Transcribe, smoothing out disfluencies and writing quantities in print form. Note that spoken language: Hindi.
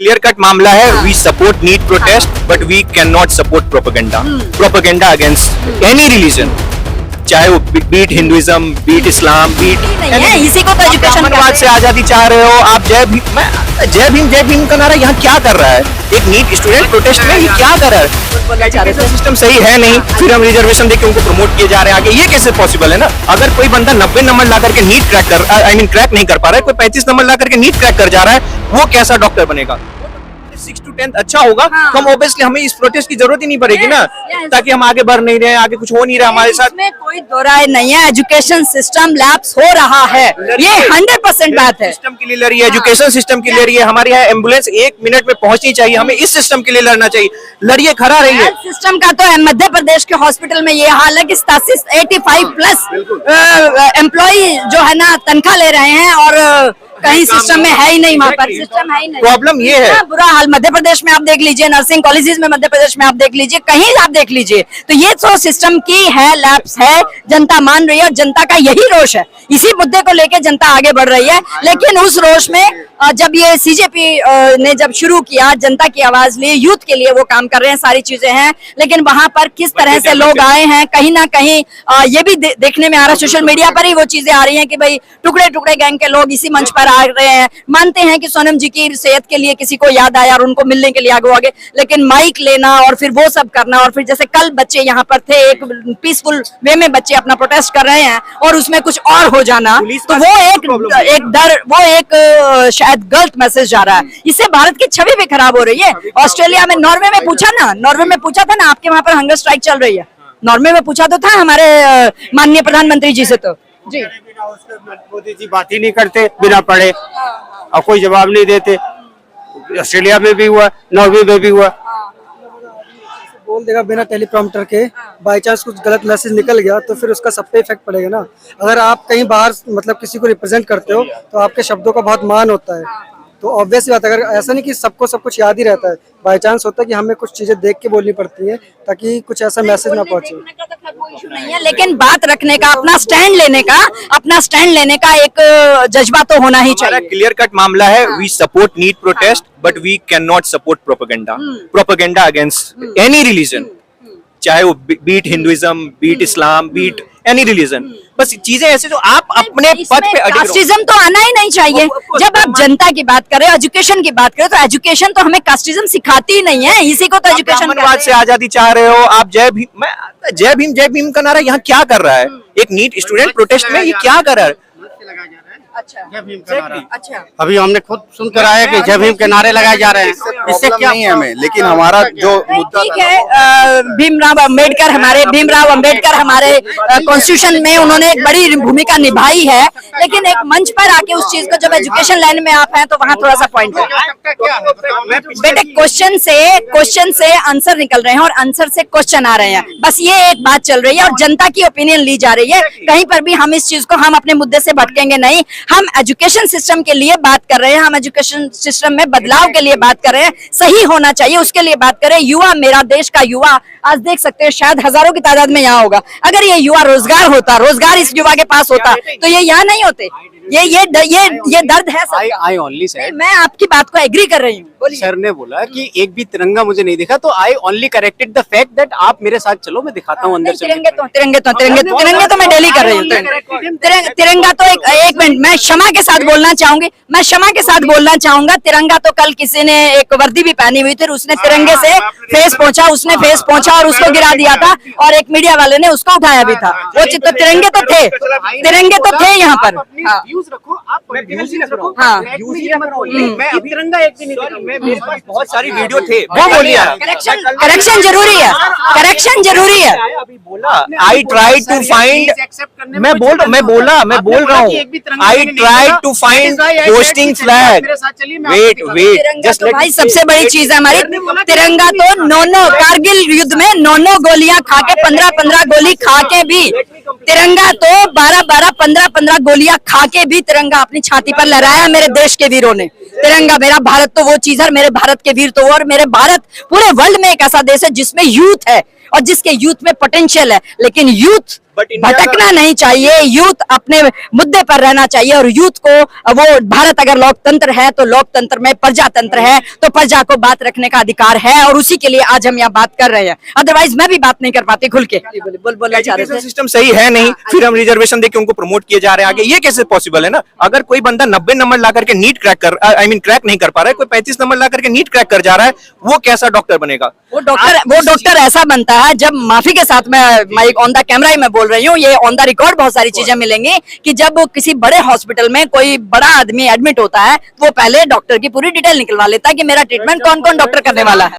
क्लियर कट मामला है। We support NEET protest but we can not support propaganda. Propaganda against any religion, चाहे वो be it Hinduism, be it Islam, be it इसी को तो एजुकेशन से आजादी चाह रहे हो आप। जय भीम का नारा यहाँ क्या कर रहा है? एक नीट स्टूडेंट प्रोटेस्ट में ये क्या कर रहा है? एजुकेशन सिस्टम सही है नहीं, फिर हम रिजर्वेशन देके उनको प्रमोट किए जा रहे हैं आगे। ये कैसे पॉसिबल है ना? अगर कोई बंदा 90 नंबर ला करके नीट क्रैक नहीं कर पा रहा है, कोई 35 नंबर ला करके नीट क्रैक कर जा रहा है, वो कैसा डॉक्टर बनेगा? 6 to 10 अच्छा होगा, हम ऑब्वियसली हमें इस प्रोटेस्ट की जरूरत ही नहीं पड़ेगी ना, ताकि हम आगे बढ़ नहीं रहे हैं, आगे कुछ हो नहीं रहा हमारे साथ। इसमें कोई दो राय नहीं है, एजुकेशन सिस्टम लैप्स हो रहा है, ये 100% बात है। सिस्टम के लिए लड़ी है, एजुकेशन सिस्टम के लिए लड़ी है। हमारे यहाँ एम्बुलेंस 1 मिनट में पहुंचनी चाहिए, हमें इस सिस्टम के लिए लड़ना चाहिए। लड़िए, खड़ा रहिए। सिस्टम का तो मध्य प्रदेश के हॉस्पिटल में ये हाल है कि 85+ एम्प्लॉय जो है ना तनख्वाह ले रहे हैं, और कहीं सिस्टम में है ही नहीं, वहाँ पर सिस्टम है ही नहीं। प्रॉब्लम ये है, बुरा हाल मध्य प्रदेश में आप देख लीजिए, नर्सिंग कॉलेजेस में मध्य प्रदेश में आप देख लीजिए, कहीं आप देख लीजिए, तो ये तो सिस्टम की है, लैप्स है, जनता मान रही है, और जनता का यही रोष है। इसी मुद्दे को लेकर जनता आगे बढ़ रही है। लेकिन उस रोष में जब ये सीजेपी ने जब शुरू किया, जनता की आवाज ली, यूथ के लिए वो काम कर रहे हैं, सारी चीजें हैं, लेकिन वहां पर किस तरह से लोग आए हैं, कहीं ना कहीं ये भी देखने में आ रहा है, सोशल मीडिया पर ही वो चीजें आ रही हैं कि भाई टुकड़े टुकड़े गैंग के लोग इसी मंच पर आ रहे हैं। मानते हैं कि सोनम जी की सेहत के लिए किसी को याद आया और उनको मिलने के लिए आगे, लेकिन माइक लेना और फिर वो सब करना, और फिर जैसे कल बच्चे यहाँ पर थे, एक पीसफुल वे में बच्चे अपना प्रोटेस्ट कर रहे हैं, और उसमें कुछ और हो जाना, तो वो एक शायद गलत मैसेज जा रहा है। इससे भारत की छवि भी खराब हो रही है। ऑस्ट्रेलिया में, नॉर्वे में पूछा था ना, आपके वहां पर हंगर स्ट्राइक चल रही है, नॉर्वे में पूछा तो था हमारे माननीय प्रधानमंत्री जी से, तो जी मोदी जी बात ही नहीं करते बिना पढ़े, और कोई जवाब नहीं देते। ऑस्ट्रेलिया में भी हुआ, नॉर्वे में भी हुआ। बोल देगा बिना टेलीप्रॉम्प्टर के, बाई चांस कुछ गलत मैसेज निकल गया तो फिर उसका सब पे इफेक्ट पड़ेगा ना। अगर आप कहीं बाहर मतलब किसी को रिप्रेजेंट करते हो तो आपके शब्दों का बहुत मान होता है, तो ऑब्वियस बात है। अगर ऐसा नहीं कि सबको सब कुछ याद ही रहता है, बाई चांस होता है कि हमें कुछ चीजें देख के बोलनी पड़ती है ताकि कुछ ऐसा मैसेज ना पहुंचे। नहीं है, लेकिन बात रखने का, अपना स्टैंड लेने का एक जज्बा तो होना ही चाहिए। क्लियर कट मामला है। We support NEET protest but we can not support propaganda. Propaganda against any religion, चाहे वो be it Hinduism, be it Islam, be it any religion. बस चीजें ऐसे जो आप अपने पद पे अड़े रहो। कास्टिज्म तो आना ही नहीं चाहिए। जब आप जनता की बात करें, एजुकेशन की बात करें, तो एजुकेशन तो हमें कास्टिज्म सिखाती ही नहीं है, इसी को तो एजुकेशन से आजादी चाह रहे हो आप। जय भीम का नारा यहाँ क्या कर रहा है? एक नीट स्टूडेंट प्रोटेस्ट में ये क्या कर रहा है? अच्छा, जय भीम का नारा। अच्छा, अभी हमने खुद सुनकर आए कि जय भीम के नारे लगाए जा रहे हैं, इससे क्या नहीं है हमें, लेकिन हमारा जो मुद्दा ठीक है। भीमराव अंबेडकर हमारे कॉन्स्टिट्यूशन में उन्होंने एक बड़ी भूमिका निभाई है, लेकिन एक मंच पर आके उस चीज को, जब एजुकेशन लाइन में आप हैं तो वहाँ थोड़ा सा पॉइंट है। बेटे, क्वेश्चन से आंसर निकल रहे हैं और आंसर से क्वेश्चन आ रहे हैं, बस ये एक बात चल रही है, और जनता की ओपिनियन ली जा रही है। कहीं पर भी हम इस चीज को, हम अपने मुद्दे से भटकेंगे नहीं। हम एजुकेशन सिस्टम के लिए बात कर रहे हैं, हम एजुकेशन सिस्टम में बदलाव के लिए बात कर रहे हैं, सही होना चाहिए उसके लिए बात करें। युवा, मेरा देश का युवा आज देख सकते हैं शायद हजारों की तादाद में यहाँ होगा। अगर ये युवा रोजगार इस युवा के पास होता तो ये यहाँ नहीं होते। ये दर्द है सर। आई ओनली सेड, मैं आपकी बात को एग्री कर रही हूँ। सर ने बोला कि एक भी तिरंगा मुझे नहीं दिखा, तो I only corrected the fact that आप मेरे साथ चलो, मैं दिखाता हूँ अंदर से। तिरंगे तो मैं डेली कर रही हूँ। तिरंगा तो एक मिनट, मैं क्षमा के साथ बोलना चाहूंगा। तिरंगा तो कल किसी ने एक वर्दी भी पहनी हुई थी, उसने तिरंगे से फेस पहुंचा और उसको गिरा दिया था, और एक मीडिया वाले ने उसको उठाया भी था। वो तो तिरंगे तो थे यहाँ पर। तिरंगा एक भी नहीं, मेरे पास बहुत सारी वीडियो थे, वो बोलिए। करेक्शन जरूरी है। अभी बोला, आई ट्राई टू फाइंड, मैं बोल रहा हूँ, I try to find posting flag. Wait just भाई, सबसे बड़ी चीज है हमारी तिरंगा। तो 9 कारगिल युद्ध में 9 गोलियां खा के, 15 गोली खा के भी तिरंगा, तो 12 15 गोलियां खा के भी तिरंगा अपनी छाती पर लहराया मेरे देश के वीरों ने। तिरंगा, मेरा भारत तो वो चीज है, मेरे भारत के वीर तो वो, और मेरे भारत पूरे वर्ल्ड में एक ऐसा देश है जिसमें यूथ है और जिसके यूथ में पोटेंशियल है, लेकिन यूथ But India भटकना नहीं चाहिए, यूथ अपने मुद्दे पर रहना चाहिए और यूथ को वो भारत अगर लोकतंत्र है तो लोकतंत्र में प्रजातंत्र है, तो प्रजा को बात रखने का अधिकार है और उसी के लिए आज हम यहाँ बात कर रहे हैं। अदरवाइज मैं भी बात नहीं कर पाती खुल के। बोलना चाह रहे थे। सिस्टम सही है नहीं, फिर हम रिजर्वेशन देके उनको प्रमोट किए जा रहे हैं आगे, ये कैसे पॉसिबल है ना? अगर कोई बंदा 90 नंबर ला करके नीट क्रैक नहीं कर पा रहा है, कोई 35 नंबर ला करके नीट क्रैक कर जा रहा है, वो कैसा डॉक्टर बनेगा? वो डॉक्टर ऐसा बनता है जब माफी के साथ मैं ऑन द कैमरा ही मैं बोल रही हूँ, ये ऑन द रिकॉर्ड बहुत सारी चीजें मिलेंगी कि जब किसी बड़े हॉस्पिटल में कोई बड़ा आदमी एडमिट होता है, वो पहले डॉक्टर की पूरी डिटेल निकलवा लेता है कि मेरा ट्रीटमेंट कौन कौन डॉक्टर करने वाला है।